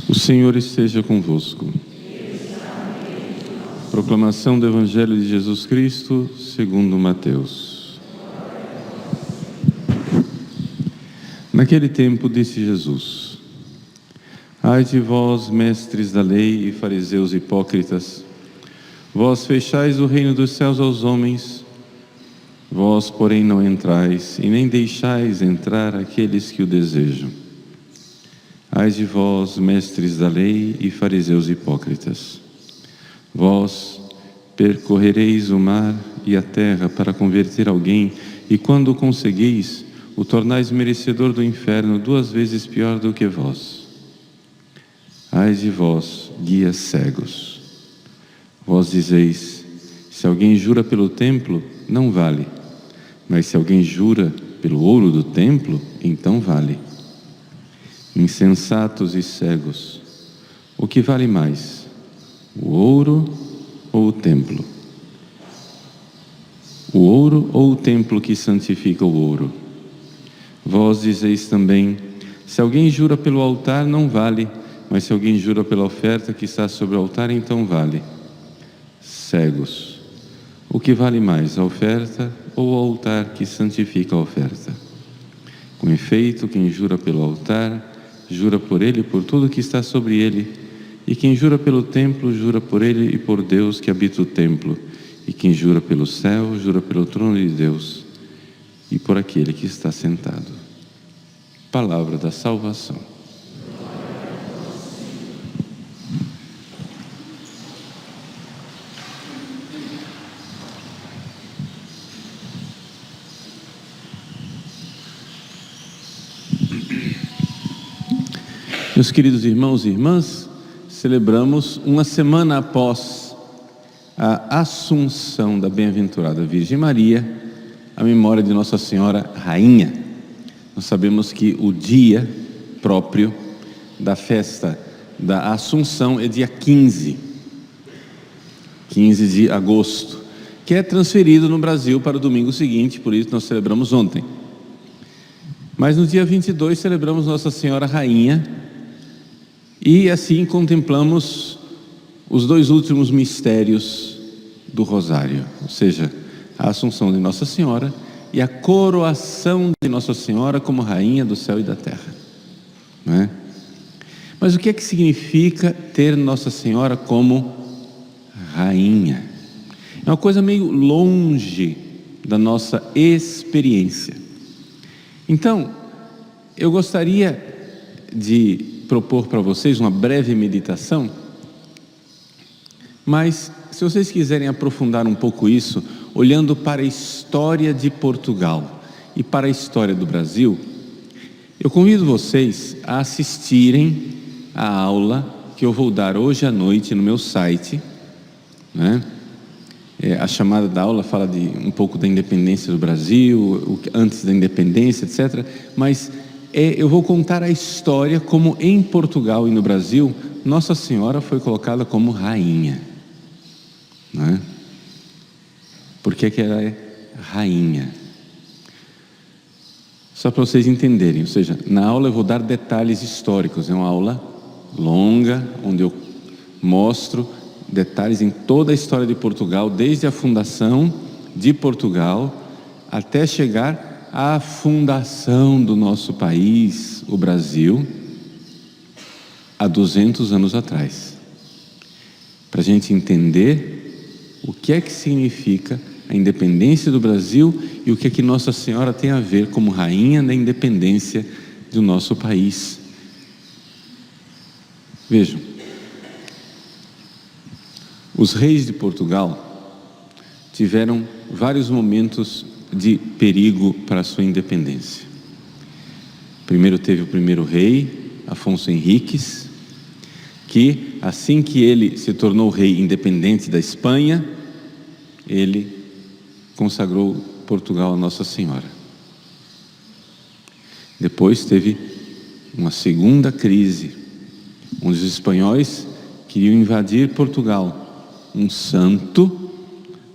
O Senhor esteja convosco. Proclamação do Evangelho de Jesus Cristo segundo Mateus. Naquele tempo disse Jesus: Ai de vós, mestres da lei e fariseus hipócritas, vós fechais o reino dos céus aos homens, vós, porém, não entrais e nem deixais entrar aqueles que o desejam. Ai de vós, mestres da lei e fariseus hipócritas, vós percorrereis o mar e a terra para converter alguém, e quando o conseguis, o tornais merecedor do inferno 2 vezes pior do que vós. Ai de vós, guias cegos, vós dizeis: se alguém jura pelo templo, não vale, mas se alguém jura pelo ouro do templo, então vale. Insensatos e cegos, o que vale mais, o ouro ou o templo? O ouro ou o templo que santifica o ouro? Vós dizeis também: se alguém jura pelo altar, não vale, mas se alguém jura pela oferta que está sobre o altar, então vale. Cegos, o que vale mais, a oferta ou o altar que santifica a oferta? Com efeito, quem jura pelo altar, jura por ele e por tudo que está sobre ele, e quem jura pelo templo, jura por ele e por Deus que habita o templo, e quem jura pelo céu, jura pelo trono de Deus e por aquele que está sentado. Palavra da salvação. Meus queridos irmãos e irmãs, celebramos uma semana após a Assunção da Bem-aventurada Virgem Maria, a memória de Nossa Senhora Rainha. Nós sabemos que o dia próprio da festa da Assunção é dia 15 de agosto, que é transferido no Brasil para o domingo seguinte, por isso nós celebramos ontem. Mas no dia 22 celebramos Nossa Senhora Rainha, e assim contemplamos os 2 últimos mistérios do Rosário, ou seja, a Assunção de Nossa Senhora e a coroação de Nossa Senhora como Rainha do céu e da terra, não é? Mas o que é que significa ter Nossa Senhora como Rainha? É uma coisa meio longe da nossa experiência. Então, eu gostaria de propor para vocês uma breve meditação, mas se vocês quiserem aprofundar um pouco isso, olhando para a história de Portugal e para a história do Brasil, eu convido vocês a assistirem a aula que eu vou dar hoje à noite no meu site, né? A chamada da aula fala de um pouco da independência do Brasil, antes da independência, etc. Mas eu vou contar a história como em Portugal e no Brasil Nossa Senhora foi colocada como rainha, não é? Por que ela é rainha? Só para vocês entenderem, ou seja, na aula eu vou dar detalhes históricos, é uma aula longa, onde eu mostro detalhes em toda a história de Portugal, desde a fundação de Portugal até chegar à fundação do nosso país, o Brasil, há 200 anos atrás, para a gente entender o que é que significa a independência do Brasil e o que é que Nossa Senhora tem a ver como rainha da independência do nosso país. Vejam, os reis de Portugal tiveram vários momentos de perigo para a sua independência. Primeiro teve o primeiro rei, Afonso Henriques, que assim que ele se tornou rei independente da Espanha, ele consagrou Portugal a Nossa Senhora. Depois teve uma segunda crise, onde os espanhóis queriam invadir Portugal. Um santo,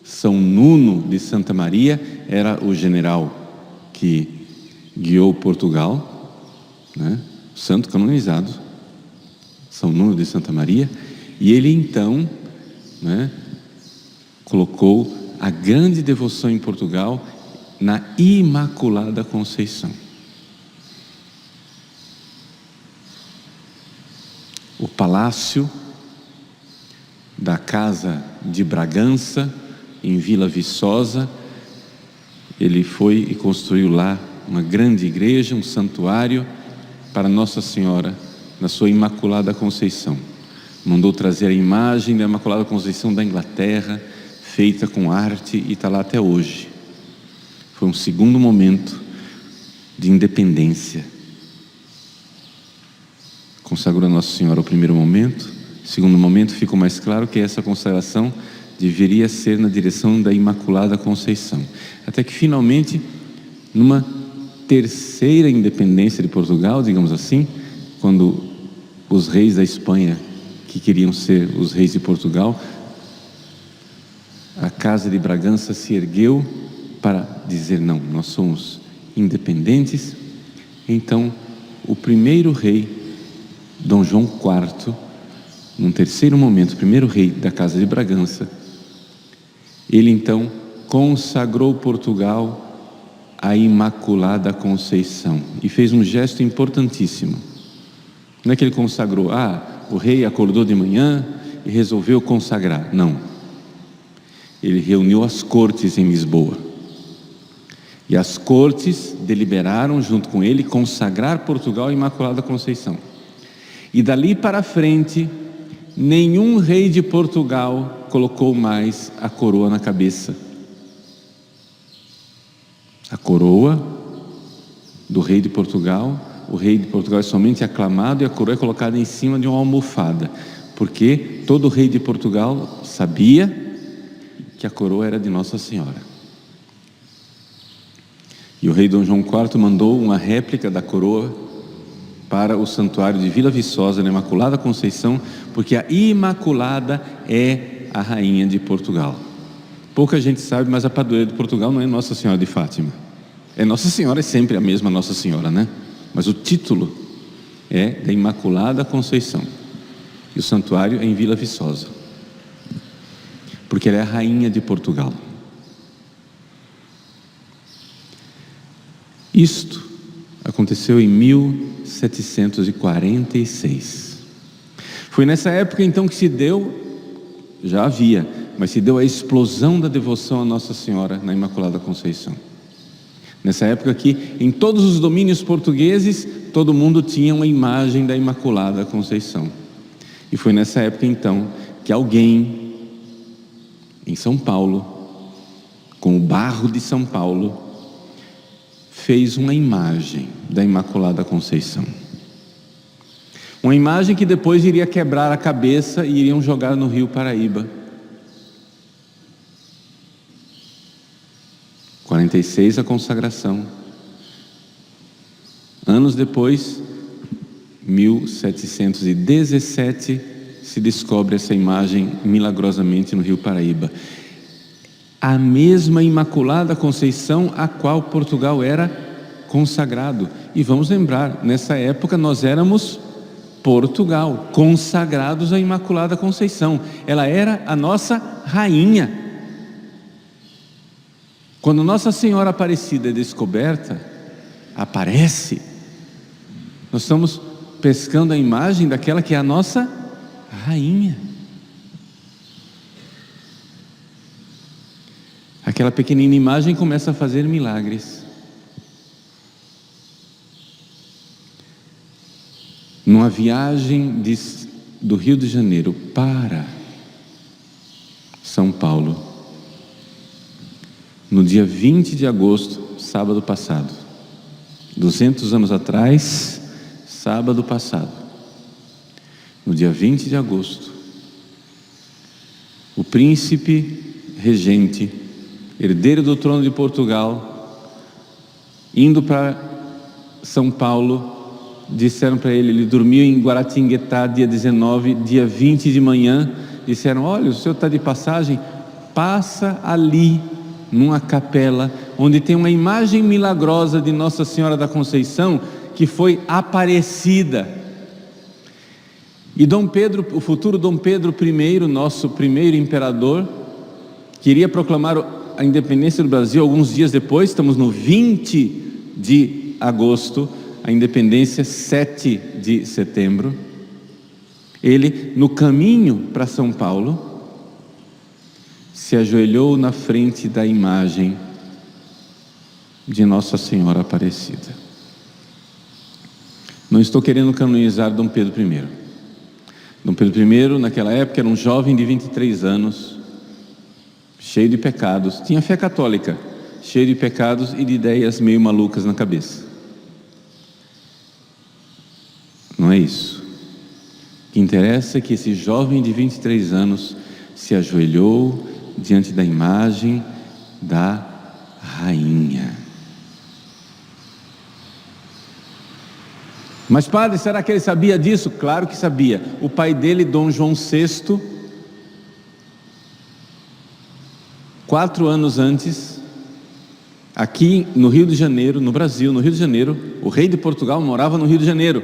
São Nuno de Santa Maria, era o general que guiou Portugal, né? Santo canonizado, São Nuno de Santa Maria, e ele então, né, colocou a grande devoção em Portugal na Imaculada Conceição. O palácio da Casa de Bragança, em Vila Viçosa, ele foi e construiu lá uma grande igreja, um santuário para Nossa Senhora, na sua Imaculada Conceição. Mandou trazer a imagem da Imaculada Conceição da Inglaterra, feita com arte, e está lá até hoje. Foi um segundo momento de independência. Consagrou a Nossa Senhora o primeiro momento. Segundo momento, ficou mais claro que essa consagração deveria ser na direção da Imaculada Conceição. Até que finalmente, numa terceira independência de Portugal, digamos assim, quando os reis da Espanha, que queriam ser os reis de Portugal, a Casa de Bragança se ergueu para dizer: não, nós somos independentes. Então, o primeiro rei, Dom João IV, num terceiro momento, o primeiro rei da Casa de Bragança, ele então consagrou Portugal à Imaculada Conceição e fez um gesto importantíssimo. Não é que ele consagrou, o rei acordou de manhã e resolveu consagrar. Não. Ele reuniu as cortes em Lisboa. E as cortes deliberaram junto com ele consagrar Portugal à Imaculada Conceição. E dali para frente, nenhum rei de Portugal colocou mais a coroa na cabeça. A coroa do rei de Portugal, o rei de Portugal é somente aclamado e a coroa é colocada em cima de uma almofada, porque todo rei de Portugal sabia que a coroa era de Nossa Senhora. E o rei Dom João IV mandou uma réplica da coroa para o santuário de Vila Viçosa, na Imaculada Conceição, porque a Imaculada é a rainha de Portugal. Pouca gente sabe, mas a padroeira de Portugal não é Nossa Senhora de Fátima. É Nossa Senhora, é sempre a mesma Nossa Senhora, né? Mas o título é da Imaculada Conceição. E o santuário é em Vila Viçosa, porque ela é a rainha de Portugal. Isto aconteceu em 1746. Foi nessa época então que se deu, já havia, mas se deu a explosão da devoção a Nossa Senhora na Imaculada Conceição. Nessa época que em todos os domínios portugueses, todo mundo tinha uma imagem da Imaculada Conceição. E foi nessa época então que alguém em São Paulo, com o barro de São Paulo, fez uma imagem da Imaculada Conceição. Uma imagem que depois iria quebrar a cabeça e iriam jogar no Rio Paraíba. 46 a consagração. Anos depois, 1717, se descobre essa imagem milagrosamente no Rio Paraíba. A mesma Imaculada Conceição a qual Portugal era consagrado. E vamos lembrar, nessa época nós éramos Portugal, consagrados à Imaculada Conceição. Ela era a nossa rainha. Quando Nossa Senhora Aparecida é descoberta, aparece, nós estamos pescando a imagem daquela que é a nossa rainha. Aquela pequenina imagem começa a fazer milagres. Numa viagem do Rio de Janeiro para São Paulo, no dia 20 de agosto, sábado passado, 200 anos atrás, sábado passado, no dia 20 de agosto, o príncipe regente, herdeiro do trono de Portugal, indo para São Paulo, disseram para ele dormiu em Guaratinguetá dia 19, dia 20 de manhã, disseram: olha, o senhor está de passagem, passa ali, numa capela, onde tem uma imagem milagrosa de Nossa Senhora da Conceição, que foi aparecida. E Dom Pedro, o futuro Dom Pedro I, nosso primeiro imperador, queria proclamar a independência do Brasil alguns dias depois. Estamos no 20 de agosto, a independência 7 de setembro. Ele, no caminho para São Paulo, se ajoelhou na frente da imagem de Nossa Senhora Aparecida. Não estou querendo canonizar Dom Pedro I. Dom Pedro I, naquela época, era um jovem de 23 anos, cheio de pecados, tinha fé católica, cheio de pecados e de ideias meio malucas na cabeça. Não é isso. O que interessa é que esse jovem de 23 anos se ajoelhou diante da imagem da rainha. Mas padre, será que ele sabia disso? Claro que sabia. O pai dele, Dom João VI, 4 anos antes, aqui no Rio de Janeiro, no Brasil, no Rio de Janeiro, o rei de Portugal morava no Rio de Janeiro.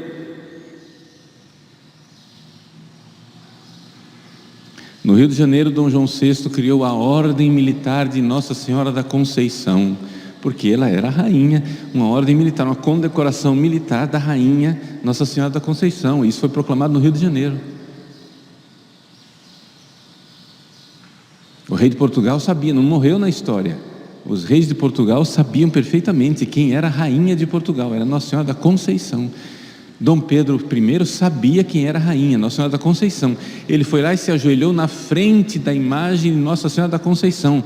No Rio de Janeiro, Dom João VI criou a Ordem Militar de Nossa Senhora da Conceição, porque ela era a rainha, uma ordem militar, uma condecoração militar da rainha Nossa Senhora da Conceição. Isso foi proclamado no Rio de Janeiro. O rei de Portugal sabia, não morreu na história. Os reis de Portugal sabiam perfeitamente quem era a rainha de Portugal, era Nossa Senhora da Conceição. Dom Pedro I sabia quem era a rainha, Nossa Senhora da Conceição. Ele foi lá e se ajoelhou na frente da imagem de Nossa Senhora da Conceição.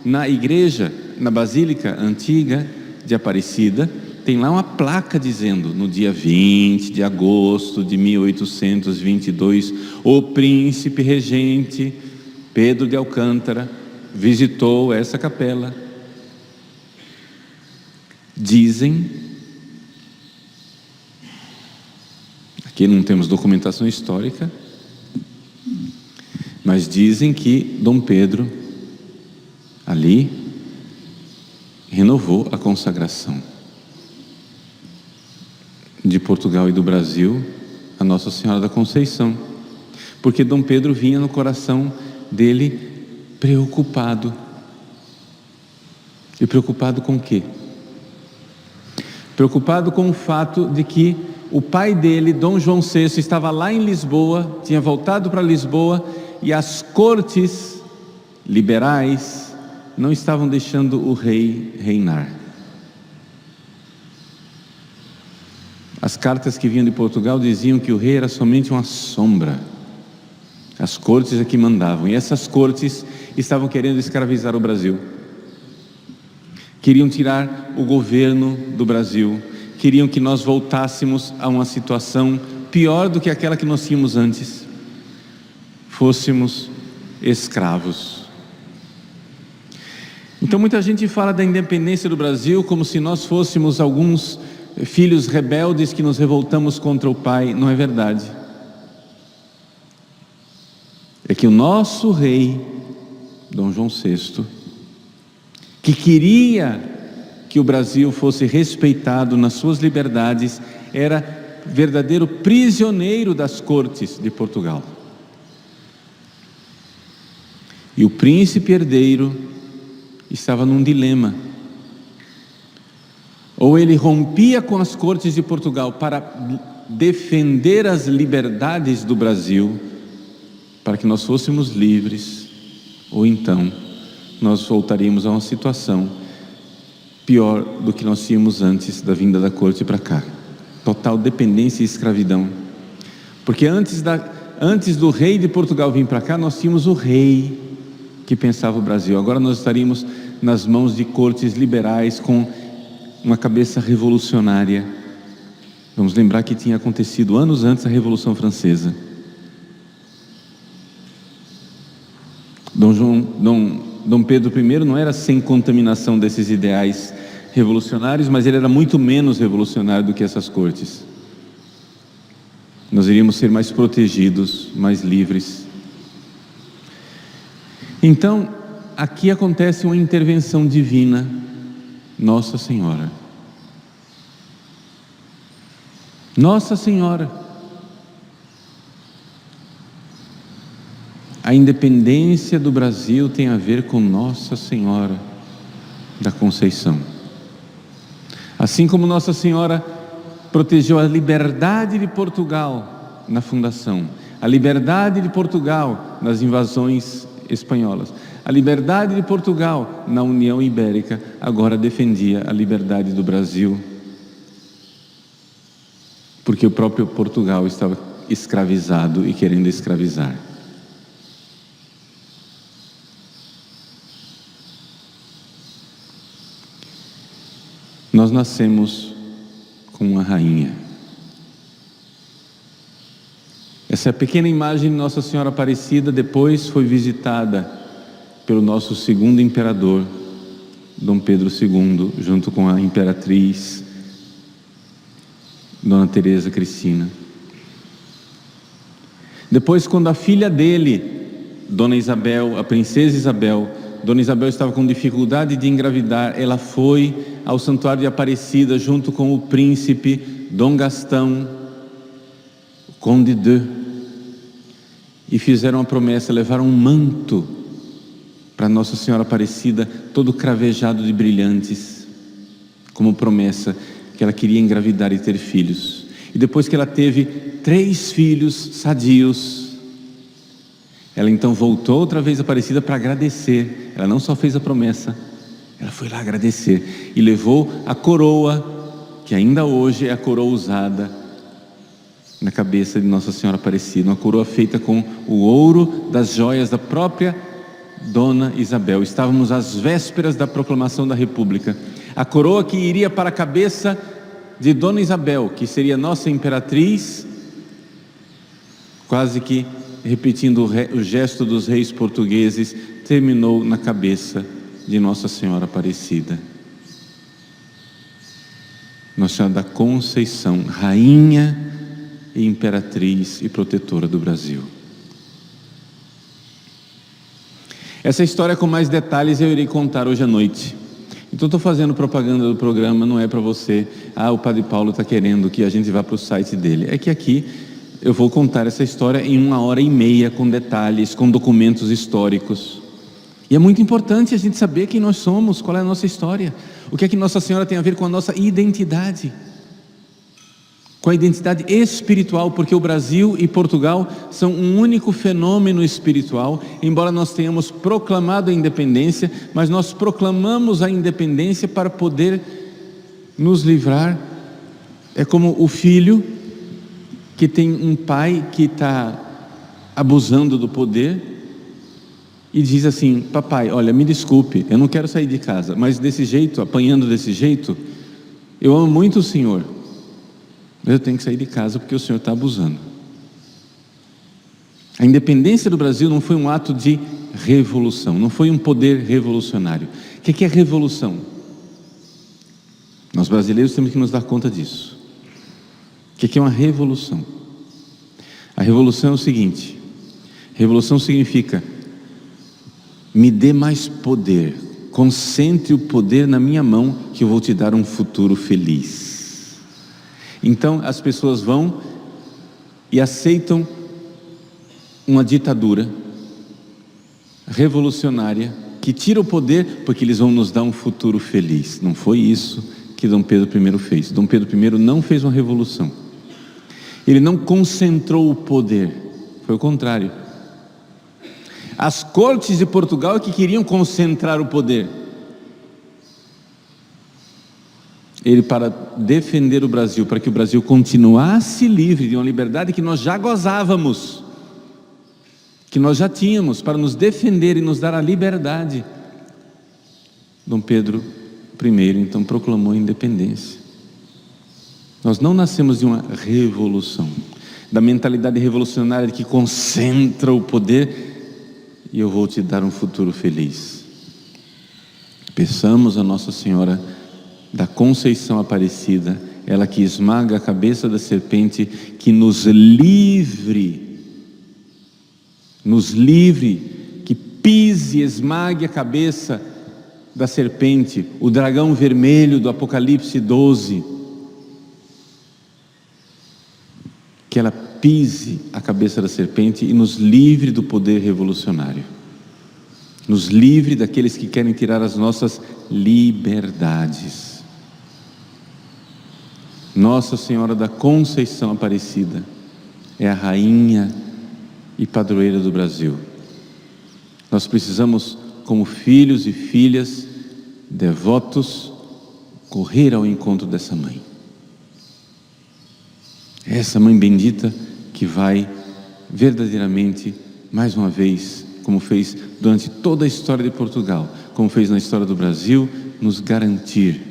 Na igreja, na Basílica Antiga de Aparecida, tem lá uma placa dizendo: no dia 20 de agosto de 1822, o príncipe regente Pedro de Alcântara visitou essa capela. Dizem, aqui não temos documentação histórica, mas dizem que Dom Pedro ali renovou a consagração de Portugal e do Brasil a Nossa Senhora da Conceição, porque Dom Pedro vinha no coração dele preocupado. E preocupado com o quê? Preocupado com o fato de que o pai dele, Dom João VI, estava lá em Lisboa, tinha voltado para Lisboa, e as cortes liberais não estavam deixando o rei reinar. As cartas que vinham de Portugal diziam que o rei era somente uma sombra. As cortes é que mandavam, e essas cortes estavam querendo escravizar o Brasil. Queriam tirar o governo do Brasil, queriam que nós voltássemos a uma situação pior do que aquela que nós tínhamos antes. Fôssemos escravos. Então muita gente fala da independência do Brasil como se nós fôssemos alguns filhos rebeldes que nos revoltamos contra o pai. Não é verdade. É que o nosso rei, Dom João VI, que queria que o Brasil fosse respeitado nas suas liberdades, era verdadeiro prisioneiro das cortes de Portugal. E o príncipe herdeiro estava num dilema: ou ele rompia com as cortes de Portugal para defender as liberdades do Brasil, para que nós fôssemos livres, ou então nós voltaríamos a uma situação pior do que nós tínhamos antes da vinda da corte para cá. Total dependência e escravidão. Porque antes do rei de Portugal vir para cá, nós tínhamos o rei que pensava o Brasil. Agora nós estaríamos nas mãos de cortes liberais com uma cabeça revolucionária. Vamos lembrar que tinha acontecido anos antes da Revolução Francesa. Dom Pedro I não era sem contaminação desses ideais revolucionários, mas ele era muito menos revolucionário do que essas cortes. Nós iríamos ser mais protegidos, mais livres. Então, aqui acontece uma intervenção divina, Nossa Senhora. Nossa Senhora. A independência do Brasil tem a ver com Nossa Senhora da Conceição. Assim como Nossa Senhora protegeu a liberdade de Portugal na fundação, a liberdade de Portugal nas invasões espanholas, a liberdade de Portugal na União Ibérica, agora defendia a liberdade do Brasil, porque o próprio Portugal estava escravizado e querendo escravizar. Nós nascemos com uma rainha. Essa pequena imagem de Nossa Senhora Aparecida depois foi visitada pelo nosso segundo imperador, Dom Pedro II, junto com a imperatriz Dona Teresa Cristina. Depois, quando a filha dele, Dona Isabel, a princesa Isabel, Dona Isabel estava com dificuldade de engravidar, ela foi ao Santuário de Aparecida junto com o príncipe Dom Gastão, Conde de, e fizeram a promessa, levaram um manto para Nossa Senhora Aparecida, todo cravejado de brilhantes, como promessa que ela queria engravidar e ter filhos. E depois que ela teve 3 filhos sadios, ela então voltou outra vez a Aparecida para agradecer. Ela não só fez a promessa, ela foi lá agradecer e levou a coroa, que ainda hoje é a coroa usada na cabeça de Nossa Senhora Aparecida, uma coroa feita com o ouro das joias da própria Dona Isabel. Estávamos às vésperas da proclamação da República. A coroa que iria para a cabeça de Dona Isabel, que seria nossa imperatriz, quase que repetindo o gesto dos reis portugueses, terminou na cabeça de Nossa Senhora Aparecida. Nossa Senhora da Conceição, rainha e imperatriz e protetora do Brasil. Essa história com mais detalhes eu irei contar hoje à noite. Então estou fazendo propaganda do programa, não é para você, o Padre Paulo está querendo que a gente vá para o site dele. É que aqui eu vou contar essa história em 1h30, com detalhes, com documentos históricos. E é muito importante a gente saber quem nós somos, qual é a nossa história, o que é que Nossa Senhora tem a ver com a nossa identidade, com a identidade espiritual, porque o Brasil e Portugal são um único fenômeno espiritual. Embora nós tenhamos proclamado a independência, mas nós proclamamos a independência para poder nos livrar. É como o filho que tem um pai que está abusando do poder e diz assim: papai, olha, me desculpe, eu não quero sair de casa, mas desse jeito, apanhando desse jeito, eu amo muito o senhor, mas eu tenho que sair de casa porque o senhor está abusando. A independência do Brasil não foi um ato de revolução, não foi um poder revolucionário. O que é revolução? Nós brasileiros temos que nos dar conta disso. O que é uma revolução? A revolução é o seguinte: revolução significa: me dê mais poder, concentre o poder na minha mão, que eu vou te dar um futuro feliz. Então as pessoas vão e aceitam uma ditadura revolucionária que tira o poder porque eles vão nos dar um futuro feliz. Não foi isso que Dom Pedro I fez. Dom Pedro I não fez uma revolução. Ele não concentrou o poder, foi o contrário. As cortes de Portugal é que queriam concentrar o poder. Ele, para defender o Brasil, para que o Brasil continuasse livre de uma liberdade que nós já gozávamos, que nós já tínhamos, para nos defender e nos dar a liberdade, Dom Pedro I então proclamou a independência. Nós não nascemos de uma revolução, da mentalidade revolucionária de que concentra o poder e eu vou te dar um futuro feliz. Peçamos a Nossa Senhora da Conceição Aparecida, ela que esmaga a cabeça da serpente, que nos livre, que pise e esmague a cabeça da serpente, o dragão vermelho do Apocalipse 12, que ela pise a cabeça da serpente e nos livre do poder revolucionário, nos livre daqueles que querem tirar as nossas liberdades. Nossa Senhora da Conceição Aparecida é a rainha e padroeira do Brasil. Nós precisamos, como filhos e filhas devotos, correr ao encontro dessa mãe. Essa mãe bendita que vai verdadeiramente, mais uma vez, como fez durante toda a história de Portugal, como fez na história do Brasil, nos garantir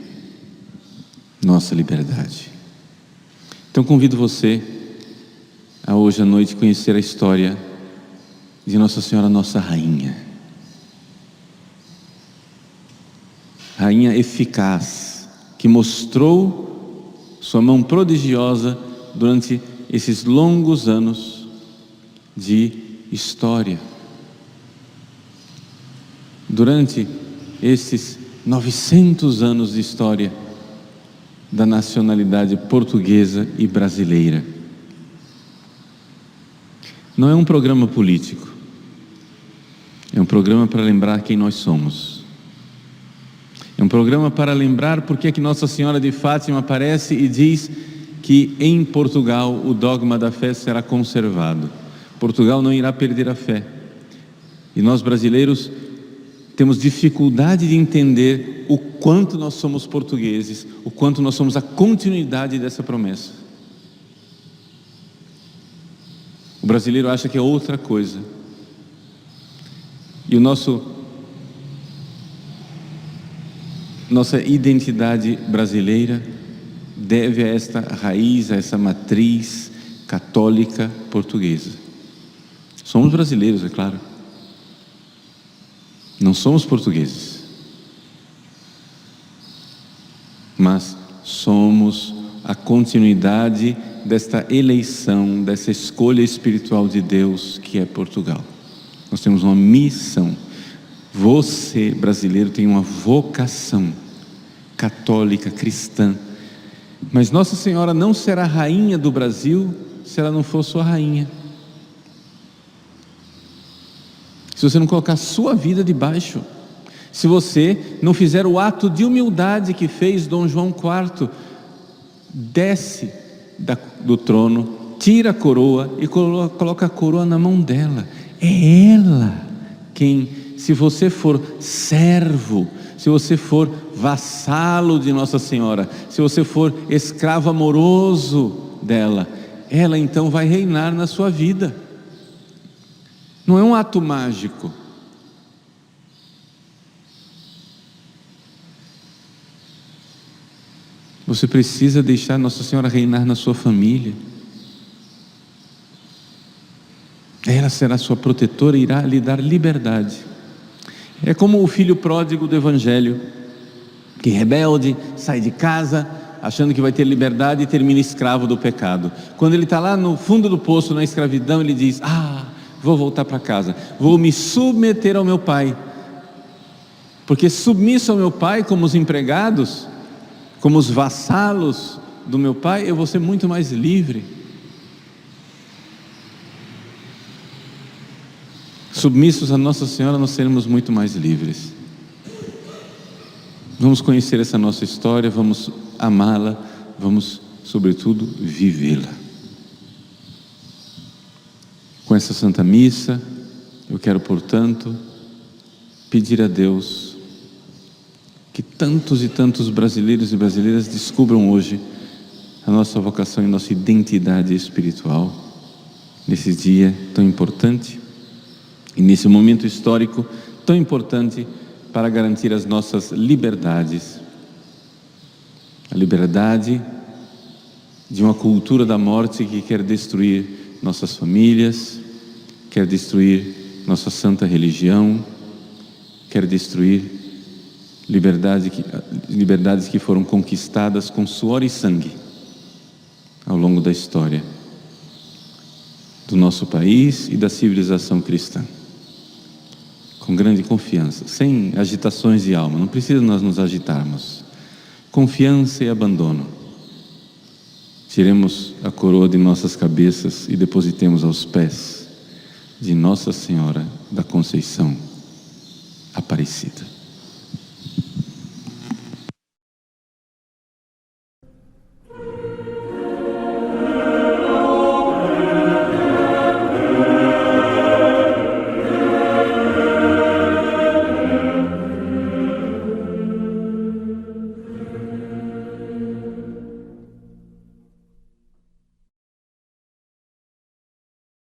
nossa liberdade. Então convido você a hoje à noite conhecer a história de Nossa Senhora, nossa rainha. Rainha eficaz, que mostrou sua mão prodigiosa durante esses longos anos de história. Durante esses 900 anos de história da nacionalidade portuguesa e brasileira. Não é um programa político, é um programa para lembrar quem nós somos. É um programa para lembrar porque que Nossa Senhora de Fátima aparece e diz que em Portugal o dogma da fé será conservado. Portugal não irá perder a fé. E nós brasileiros temos dificuldade de entender o quanto nós somos portugueses, o quanto nós somos a continuidade dessa promessa. O brasileiro acha que é outra coisa. E nossa identidade brasileira deve a esta raiz, a essa matriz católica portuguesa. Somos brasileiros, é claro. Não somos portugueses, mas somos a continuidade desta eleição, dessa escolha espiritual de Deus que é Portugal. Nós temos uma missão. Você, brasileiro, tem uma vocação católica, cristã. Mas Nossa Senhora não será rainha do Brasil se ela não for sua rainha. Se você não colocar a sua vida debaixo, se você não fizer o ato de humildade que fez Dom João IV, desce do trono, tira a coroa e coloca a coroa na mão dela. É ela quem, se você for servo, se você for vassalo de Nossa Senhora, se você for escravo amoroso dela, ela então vai reinar na sua vida. Não é um ato mágico. Você precisa deixar Nossa Senhora reinar na sua família. Ela será sua protetora e irá lhe dar liberdade. É como o filho pródigo do Evangelho, que rebelde, sai de casa, achando que vai ter liberdade e termina escravo do pecado. Quando ele está lá no fundo do poço, na escravidão, ele diz: vou voltar para casa, vou me submeter ao meu pai, porque submisso ao meu pai, como os empregados, como os vassalos do meu pai, eu vou ser muito mais livre. Submissos a Nossa Senhora, nós seremos muito mais livres. Vamos conhecer essa nossa história, vamos amá-la, vamos, sobretudo, vivê-la. Com essa Santa Missa, eu quero, portanto, pedir a Deus que tantos e tantos brasileiros e brasileiras descubram hoje a nossa vocação e nossa identidade espiritual, nesse dia tão importante e nesse momento histórico tão importante para garantir as nossas liberdades. A liberdade de uma cultura da morte que quer destruir nossas famílias, quer destruir nossa santa religião, quer destruir liberdades que foram conquistadas com suor e sangue ao longo da história do nosso país e da civilização cristã. Com grande confiança, sem agitações de alma, não precisa nós nos agitarmos. Confiança e abandono. Tiremos a coroa de nossas cabeças e depositemos aos pés de Nossa Senhora da Conceição Aparecida.